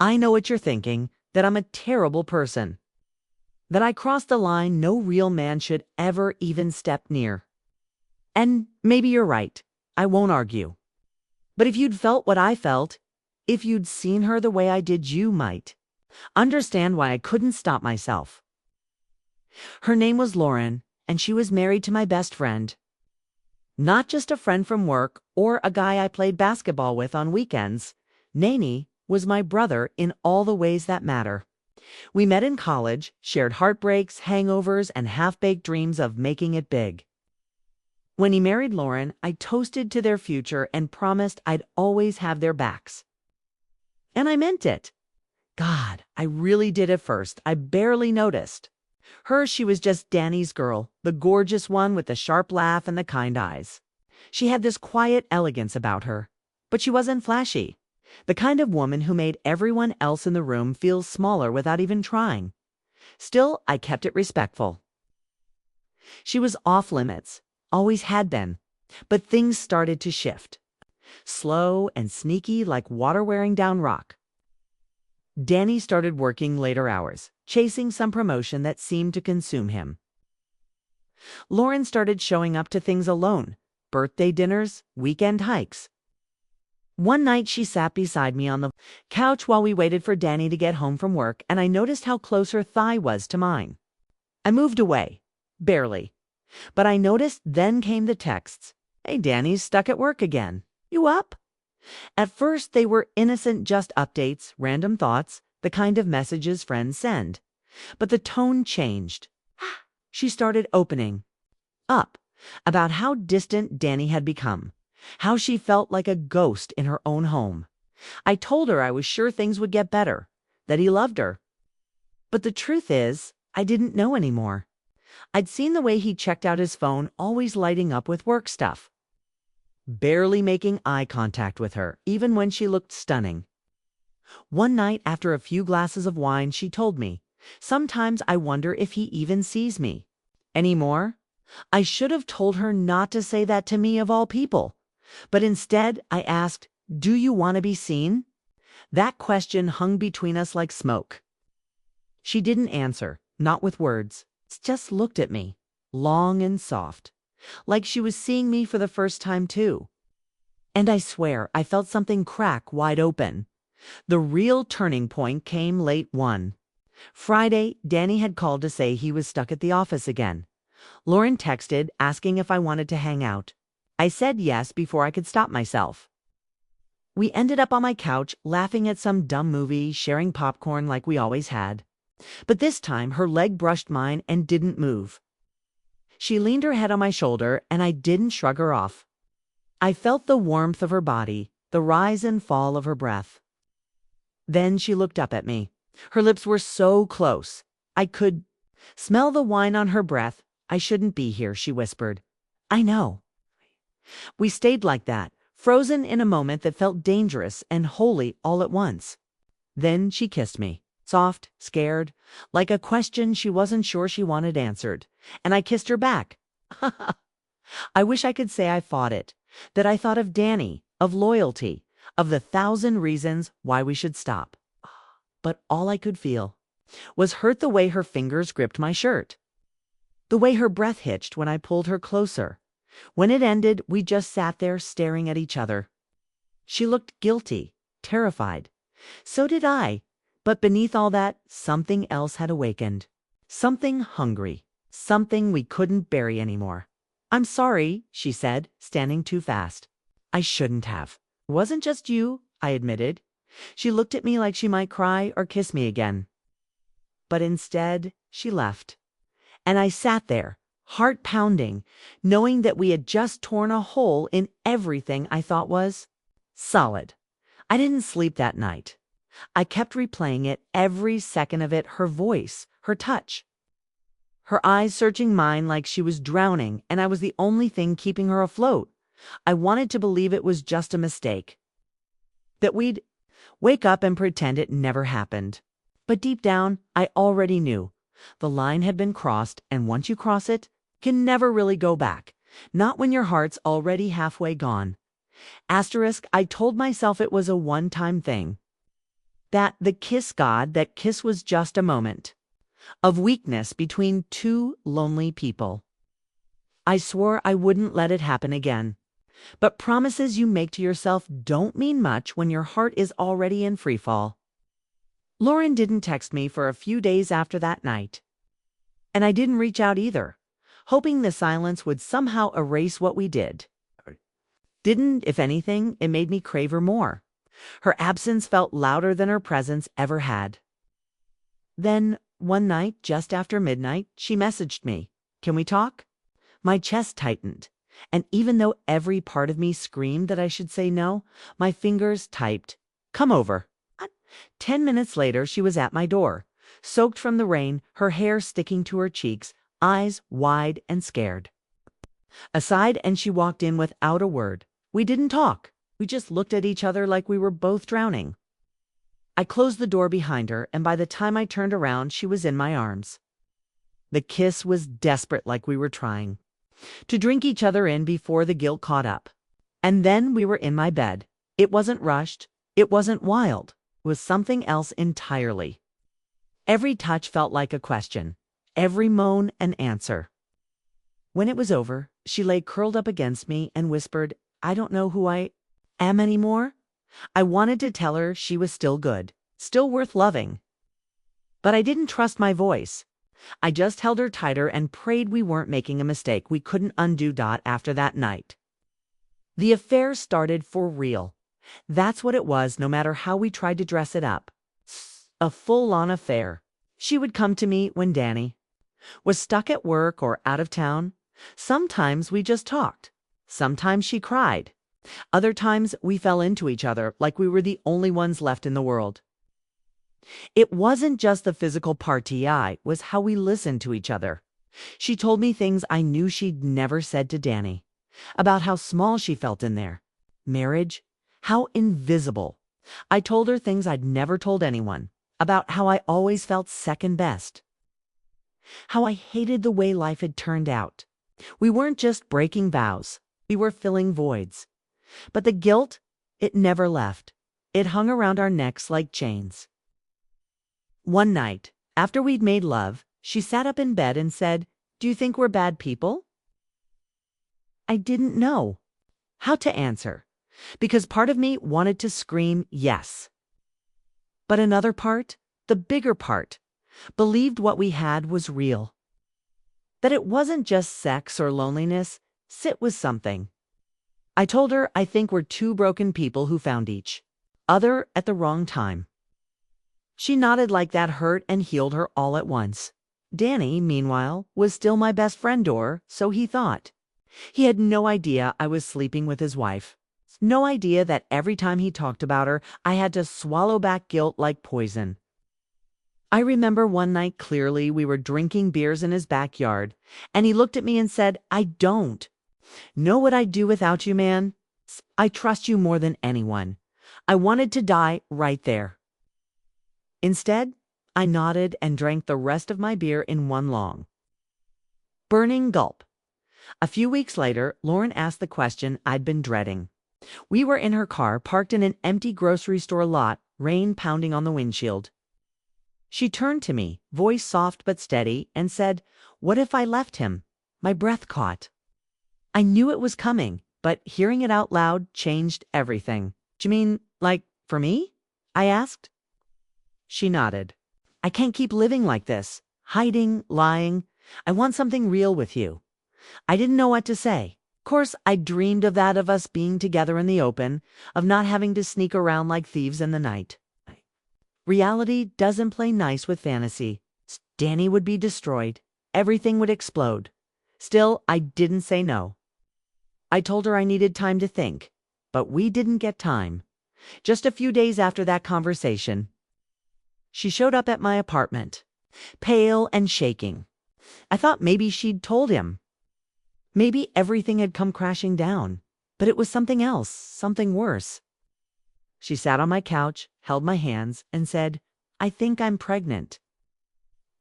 I know what you're thinking, that I'm a terrible person. That I crossed the line no real man should ever even step near. And maybe you're right. I won't argue. But if you'd felt what I felt, if you'd seen her the way I did, you might understand why I couldn't stop myself. Her name was Lauren, and she was married to my best friend. Not just a friend from work or a guy I played basketball with on weekends. Nani was my brother in all the ways that matter. We met in college, shared heartbreaks, hangovers, and half-baked dreams of making it big. When he married Lauren, I toasted to their future and promised I'd always have their backs. And I meant it. God, I really did at first. I barely noticed. She was just Danny's girl, the gorgeous one with the sharp laugh and the kind eyes. She had this quiet elegance about her, but she wasn't flashy. The kind of woman who made everyone else in the room feel smaller without even trying. Still, I kept it respectful. She was off limits, always had been, but things started to shift. Slow and sneaky like water wearing down rock. Danny started working later hours, chasing some promotion that seemed to consume him. Lauren started showing up to things alone, birthday dinners, weekend hikes. One night she sat beside me on the couch while we waited for Danny to get home from work, and I noticed how close her thigh was to mine. I moved away, barely, but I noticed then came the texts. Hey, Danny's stuck at work again. You up? At first, they were innocent, just updates, random thoughts, the kind of messages friends send. But the tone changed. She started opening up about how distant Danny had become, how she felt like a ghost in her own home. I told her I was sure things would get better, that he loved her. But the truth is, I didn't know anymore. I'd seen the way he checked out his phone, always lighting up with work stuff. Barely making eye contact with her, even when she looked stunning. One night, after a few glasses of wine, she told me, "Sometimes I wonder if he even sees me anymore." I should have told her not to say that to me of all people. But instead, I asked, "Do you want to be seen?" That question hung between us like smoke. She didn't answer, not with words, just looked at me, long and soft, like she was seeing me for the first time too. And I swear I felt something crack wide open. The real turning point came late one Friday. Danny had called to say he was stuck at the office again. Lauren texted asking if I wanted to hang out. I said yes before I could stop myself. We ended up on my couch laughing at some dumb movie, sharing popcorn like we always had. But this time her leg brushed mine and didn't move. She leaned her head on my shoulder, and I didn't shrug her off. I felt the warmth of her body, the rise and fall of her breath. Then she looked up at me. Her lips were so close. I could smell the wine on her breath. "I shouldn't be here," she whispered. "I know." We stayed like that, frozen in a moment that felt dangerous and holy all at once. Then she kissed me. Soft, scared, like a question she wasn't sure she wanted answered. And I kissed her back. I wish I could say I fought it, that I thought of Danny, of loyalty, of the 1,000 reasons why we should stop. But all I could feel was hurt the way her fingers gripped my shirt, the way her breath hitched when I pulled her closer. When it ended, we just sat there staring at each other. She looked guilty, terrified. So did I. But beneath all that, something else had awakened. Something hungry. Something we couldn't bury anymore. "I'm sorry," she said, standing too fast. "I shouldn't have. It wasn't just you," I admitted. She looked at me like she might cry or kiss me again. But instead, she left. And I sat there, heart pounding, knowing that we had just torn a hole in everything I thought was solid. I didn't sleep that night. I kept replaying it, every second of it, her voice, her touch. Her eyes searching mine like she was drowning, and I was the only thing keeping her afloat. I wanted to believe it was just a mistake, that we'd wake up and pretend it never happened. But deep down, I already knew. The line had been crossed, and once you cross it, you can never really go back. Not when your heart's already halfway gone. Asterisk, I told myself it was a one-time thing. the kiss was just a moment of weakness between two lonely people. I swore I wouldn't let it happen again. But promises you make to yourself don't mean much when your heart is already in freefall. Lauren didn't text me for a few days after that night. And I didn't reach out either, hoping the silence would somehow erase what we did. If anything, it made me crave her more. Her absence felt louder than her presence ever had. Then, one night, just after midnight, she messaged me. "Can we talk?" My chest tightened, and even though every part of me screamed that I should say no, my fingers typed, "Come over." 10 minutes later, she was at my door, soaked from the rain, her hair sticking to her cheeks, eyes wide and scared. Aside, and she walked in without a word. We didn't talk. We just looked at each other like we were both drowning. I closed the door behind her, and by the time I turned around, she was in my arms. The kiss was desperate, like we were trying to drink each other in before the guilt caught up. And then we were in my bed. It wasn't rushed. It wasn't wild. It was something else entirely. Every touch felt like a question. Every moan an answer. When it was over, she lay curled up against me and whispered, "I don't know who I am anymore." I wanted to tell her she was still good, still worth loving. But I didn't trust my voice. I just held her tighter and prayed we weren't making a mistake we couldn't undo. After that night, the affair started for real. That's what it was, no matter how we tried to dress it up. A full-on affair. She would come to me when Danny was stuck at work or out of town. Sometimes we just talked. Sometimes she cried. Other times we fell into each other like we were the only ones left in the world. It wasn't just the physical part, it was how we listened to each other. She told me things I knew she'd never said to Danny, about how small she felt in their marriage, how invisible. I told her things I'd never told anyone, about how I always felt second best, how I hated the way life had turned out. We weren't just breaking vows, we were filling voids. But the guilt, it never left. It hung around our necks like chains. One night, after we'd made love, she sat up in bed and said, "Do you think we're bad people?" I didn't know how to answer, because part of me wanted to scream yes. But another part, the bigger part, believed what we had was real. That it wasn't just sex or loneliness, it was something. I told her I think we're two broken people who found each other at the wrong time. She nodded like that hurt and healed her all at once. Danny, meanwhile, was still my best friend, or so he thought. He had no idea I was sleeping with his wife. No idea that every time he talked about her, I had to swallow back guilt like poison. I remember one night clearly. We were drinking beers in his backyard, and he looked at me and said, "I don't know what I'd do without you, man. I trust you more than anyone." I wanted to die right there. Instead, I nodded and drank the rest of my beer in one long, burning gulp. A few weeks later, Lauren asked the question I'd been dreading. We were in her car, parked in an empty grocery store lot, rain pounding on the windshield. She turned to me, voice soft but steady, and said, "What if I left him?" My breath caught. I knew it was coming, but hearing it out loud changed everything. "Do you mean, like, for me?" I asked. She nodded. "I can't keep living like this, hiding, lying. I want something real with you." I didn't know what to say. Of course, I dreamed of that, of us being together in the open, of not having to sneak around like thieves in the night. Reality doesn't play nice with fantasy. Danny would be destroyed. Everything would explode. Still, I didn't say no. I told her I needed time to think, but we didn't get time. Just a few days after that conversation, she showed up at my apartment, pale and shaking. I thought maybe she'd told him. Maybe everything had come crashing down, but it was something else, something worse. She sat on my couch, held my hands, and said, "I think I'm pregnant."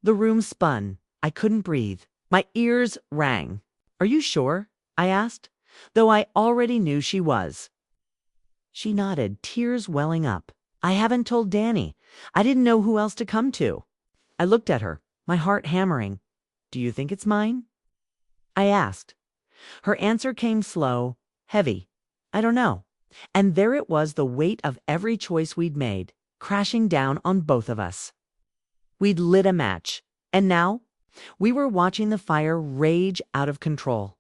The room spun. I couldn't breathe. My ears rang. "Are you sure?" I asked, though I already knew she was. She nodded, tears welling up. I haven't told Danny. I didn't know who else to come to. I looked at her, my heart hammering. Do you think it's mine? I asked. Her answer came slow, heavy. I don't know. And there it was, the weight of every choice we'd made, crashing down on both of us. We'd lit a match, and now we were watching the fire rage out of control.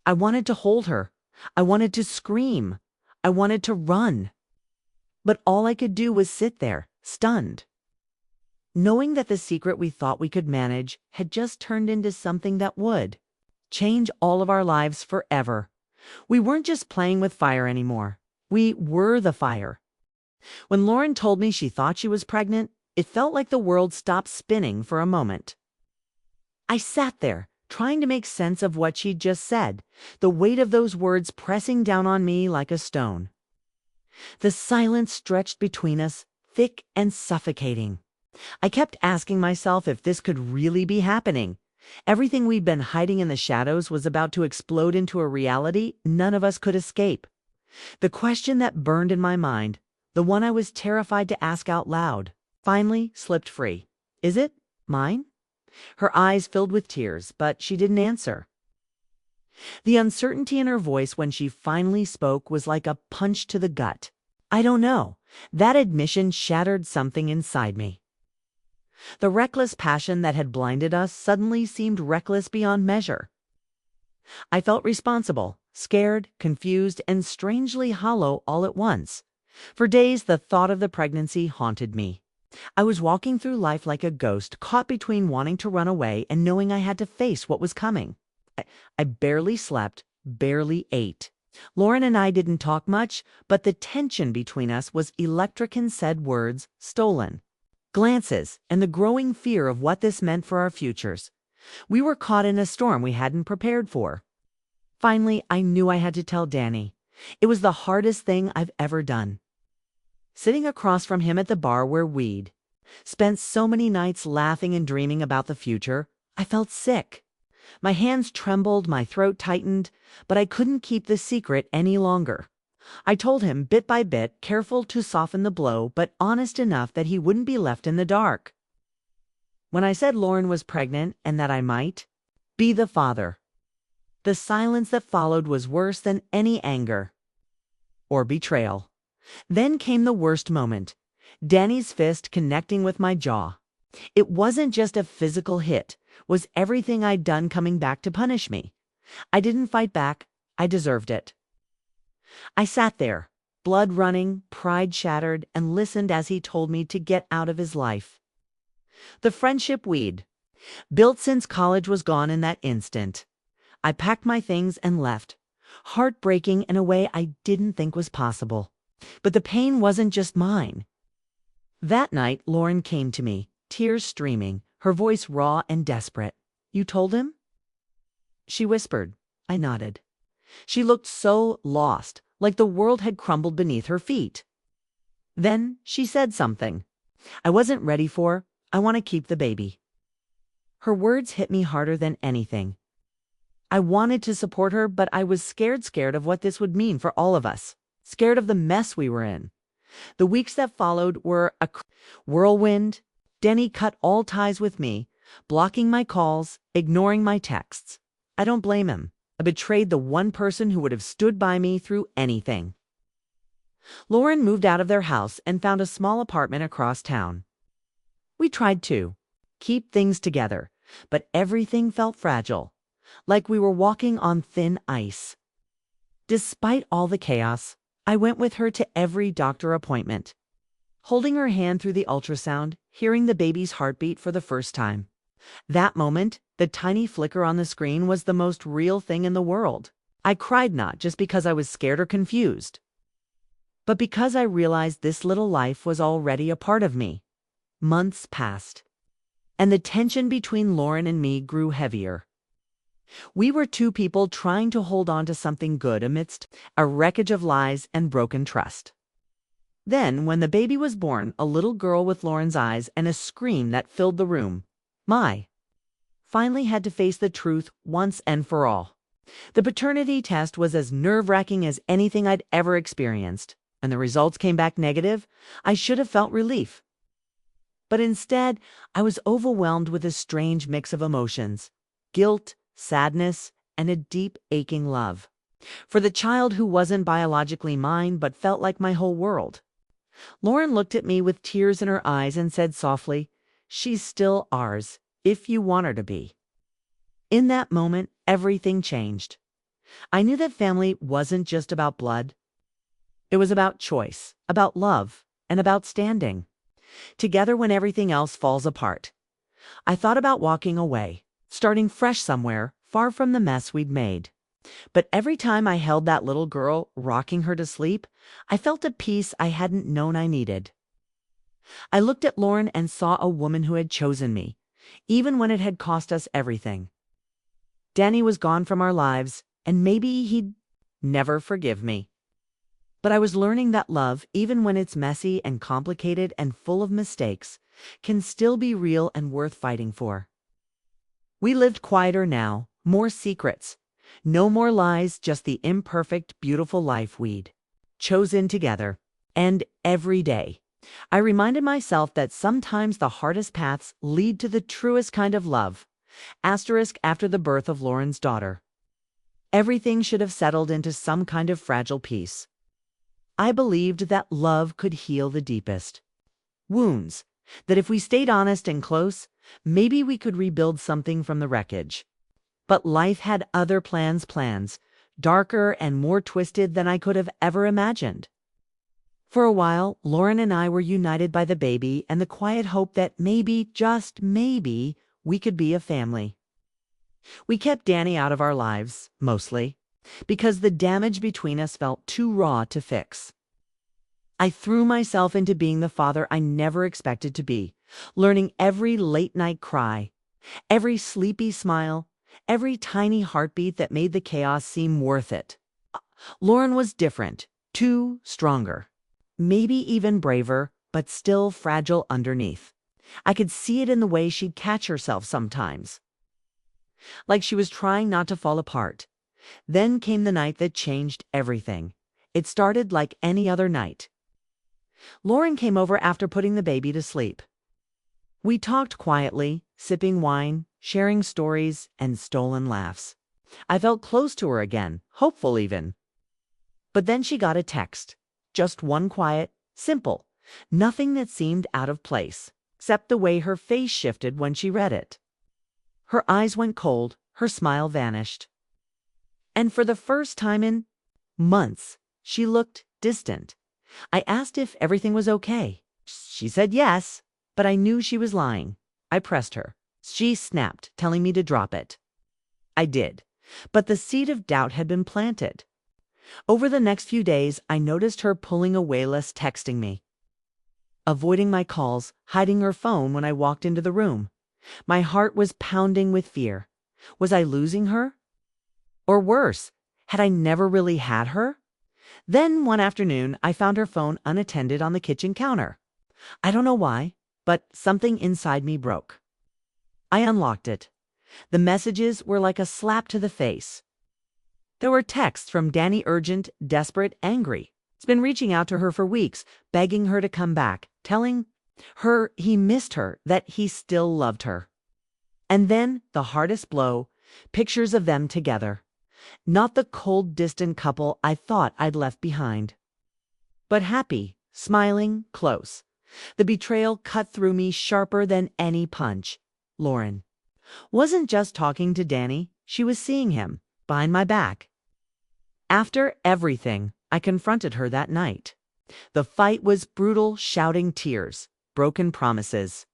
I wanted to hold her. I wanted to scream. I wanted to run. But all I could do was sit there, stunned, knowing that the secret we thought we could manage had just turned into something that would change all of our lives forever. We weren't just playing with fire anymore. We were the fire. When Lauren told me she thought she was pregnant, it felt like the world stopped spinning for a moment. I sat there, trying to make sense of what she'd just said, the weight of those words pressing down on me like a stone. The silence stretched between us, thick and suffocating. I kept asking myself if this could really be happening. Everything we'd been hiding in the shadows was about to explode into a reality none of us could escape. The question that burned in my mind, the one I was terrified to ask out loud, finally slipped free. Is it mine? Her eyes filled with tears, but she didn't answer. The uncertainty in her voice when she finally spoke was like a punch to the gut. I don't know. That admission shattered something inside me. The reckless passion that had blinded us suddenly seemed reckless beyond measure. I felt responsible, scared, confused, and strangely hollow all at once. For days, the thought of the pregnancy haunted me. I was walking through life like a ghost, caught between wanting to run away and knowing I had to face what was coming. I barely slept, barely ate. Lauren and I didn't talk much, but the tension between us was electric in said words, stolen glances, and the growing fear of what this meant for our futures. We were caught in a storm we hadn't prepared for. Finally, I knew I had to tell Danny. It was the hardest thing I've ever done. Sitting across from him at the bar where we'd spent so many nights laughing and dreaming about the future, I felt sick. My hands trembled, my throat tightened, but I couldn't keep the secret any longer. I told him bit by bit, careful to soften the blow, but honest enough that he wouldn't be left in the dark. When I said Lauren was pregnant and that I might be the father, the silence that followed was worse than any anger or betrayal. Then came the worst moment, Danny's fist connecting with my jaw. It wasn't just a physical hit, was everything I'd done coming back to punish me. I didn't fight back. I deserved it. I sat there, blood running, pride shattered, and listened as he told me to get out of his life. The friendship we'd built since college was gone in that instant. I packed my things and left, heartbreaking in a way I didn't think was possible. But the pain wasn't just mine. That night, Lauren came to me, tears streaming, her voice raw and desperate. You told him? She whispered. I nodded. She looked so lost, like the world had crumbled beneath her feet. Then she said something I wasn't ready for. I want to keep the baby. Her words hit me harder than anything. I wanted to support her, but I was scared of what this would mean for all of us. Scared of the mess we were in. The weeks that followed were a whirlwind. Danny cut all ties with me, blocking my calls, ignoring my texts. I don't blame him. I betrayed the one person who would have stood by me through anything. Lauren moved out of their house and found a small apartment across town. We tried to keep things together, but everything felt fragile, like we were walking on thin ice. Despite all the chaos, I went with her to every doctor appointment, holding her hand through the ultrasound, hearing the baby's heartbeat for the first time. That moment, the tiny flicker on the screen, was the most real thing in the world. I cried not just because I was scared or confused, but because I realized this little life was already a part of me. Months passed, and the tension between Lauren and me grew heavier. We were two people trying to hold on to something good amidst a wreckage of lies and broken trust. Then, when the baby was born, a little girl with Lauren's eyes and a scream that filled the room, finally had to face the truth once and for all. The paternity test was as nerve-wracking as anything I'd ever experienced. and the results came back negative, I should have felt relief. But instead, I was overwhelmed with a strange mix of emotions: guilt, sadness, and a deep, aching love for the child who wasn't biologically mine but felt like my whole world. Lauren looked at me with tears in her eyes and said softly, "She's still ours, if you want her to be." In that moment, everything changed. I knew that family wasn't just about blood. It was about choice, about love, and about standing together when everything else falls apart. I thought about walking away, starting fresh somewhere, far from the mess we'd made. But every time I held that little girl, rocking her to sleep, I felt a peace I hadn't known I needed. I looked at Lauren and saw a woman who had chosen me, even when it had cost us everything. Danny was gone from our lives, and maybe he'd never forgive me. But I was learning that love, even when it's messy and complicated and full of mistakes, can still be real and worth fighting for. We lived quieter now, more secrets. No more lies, just the imperfect, beautiful life we'd chosen together. And every day, I reminded myself that sometimes the hardest paths lead to the truest kind of love. Asterisk after the birth of Lauren's daughter. Everything should have settled into some kind of fragile peace. I believed that love could heal the deepest wounds, that if we stayed honest and close, maybe we could rebuild something from the wreckage. But life had other plans, darker and more twisted than I could have ever imagined. For a while, Lauren and I were united by the baby and the quiet hope that maybe, just maybe, we could be a family. We kept Danny out of our lives, mostly, because the damage between us felt too raw to fix. I threw myself into being the father I never expected to be, learning every late-night cry, every sleepy smile, every tiny heartbeat that made the chaos seem worth it. Lauren was different, too stronger, maybe even braver, but still fragile underneath. I could see it in the way she'd catch herself sometimes, like she was trying not to fall apart. Then came the night that changed everything. It started like any other night. Lauren came over after putting the baby to sleep. We talked quietly, sipping wine, sharing stories, and stolen laughs. I felt close to her again, hopeful even. But then she got a text. Just one quiet, simple, nothing that seemed out of place, except the way her face shifted when she read it. Her eyes went cold, her smile vanished. And for the first time in months, she looked distant. I asked if everything was okay. She said yes, but I knew she was lying. I pressed her. She snapped, telling me to drop it. I did, but the seed of doubt had been planted. Over the next few days, I noticed her pulling away, less texting me, avoiding my calls, hiding her phone when I walked into the room. My heart was pounding with fear. Was I losing her? Or worse, had I never really had her? Then one afternoon, I found her phone unattended on the kitchen counter. I don't know why, but something inside me broke. I unlocked it. The messages were like a slap to the face. There were texts from Danny, urgent, desperate, angry. He's been reaching out to her for weeks, begging her to come back, telling her he missed her, that he still loved her. And then, the hardest blow, pictures of them together. Not the cold, distant couple I thought I'd left behind, but happy, smiling, close. The betrayal cut through me sharper than any punch. Lauren wasn't just talking to Danny, she was seeing him, behind my back. After everything, I confronted her that night. The fight was brutal, shouting, tears, broken promises.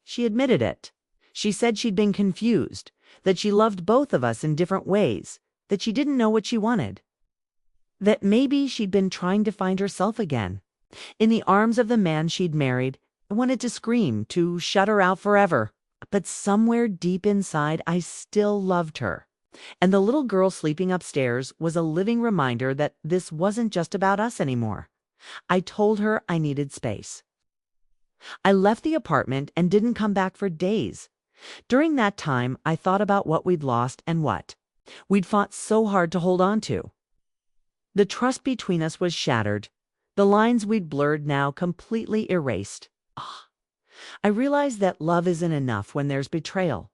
She admitted it. She said she'd been confused, that she loved both of us in different ways, that she didn't know what she wanted, that maybe she'd been trying to find herself again. In the arms of the man she'd married, I wanted to scream, to shut her out forever. But somewhere deep inside, I still loved her. And the little girl sleeping upstairs was a living reminder that this wasn't just about us anymore. I told her I needed space. I left the apartment and didn't come back for days. During that time, I thought about what we'd lost and what we'd fought so hard to hold on to. The trust between us was shattered. the lines we'd blurred now completely erased. Ah, I realized that love isn't enough when there's betrayal.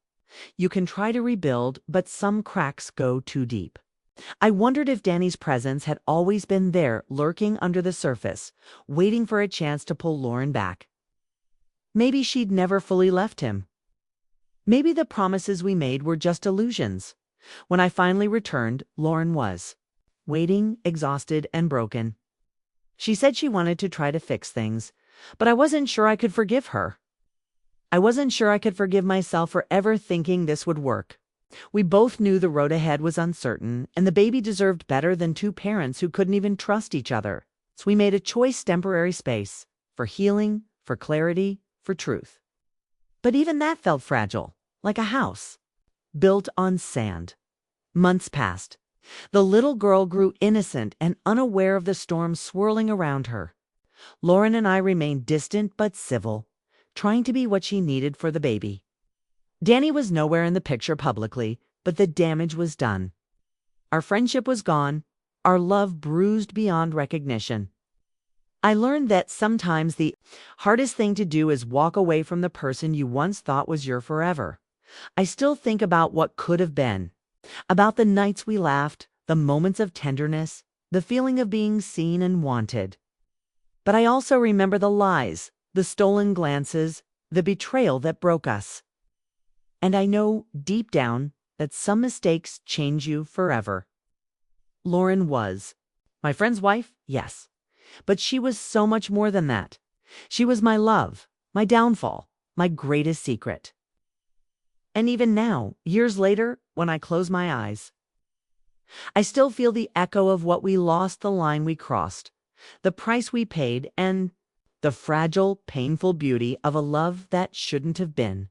You can try to rebuild, but some cracks go too deep. I wondered if Danny's presence had always been there, lurking under the surface, waiting for a chance to pull Lauren back. Maybe she'd never fully left him. Maybe the promises we made were just illusions. When I finally returned, Lauren was waiting, exhausted and broken. She said she wanted to try to fix things, but I wasn't sure I could forgive her. I wasn't sure I could forgive myself for ever thinking this would work. We both knew the road ahead was uncertain, and the baby deserved better than two parents who couldn't even trust each other. So we made a choice temporary space for healing, for clarity, for truth. But even that felt fragile, like a house built on sand. Months passed. The little girl grew innocent and unaware of the storm swirling around her. Lauren and I remained distant but civil, trying to be what she needed for the baby. Danny was nowhere in the picture publicly, but the damage was done. Our friendship was gone, our love bruised beyond recognition. I learned that sometimes the hardest thing to do is walk away from the person you once thought was your forever. I still think about what could have been, about the nights we laughed, the moments of tenderness, the feeling of being seen and wanted. But I also remember the lies, the stolen glances, the betrayal that broke us. And I know deep down that some mistakes change you forever. Lauren was my friend's wife, yes, but she was so much more than that. She was my love, my downfall, my greatest secret. And even now, years later, when I close my eyes, I still feel the echo of what we lost, the line we crossed, the price we paid, and the fragile, painful beauty of a love that shouldn't have been.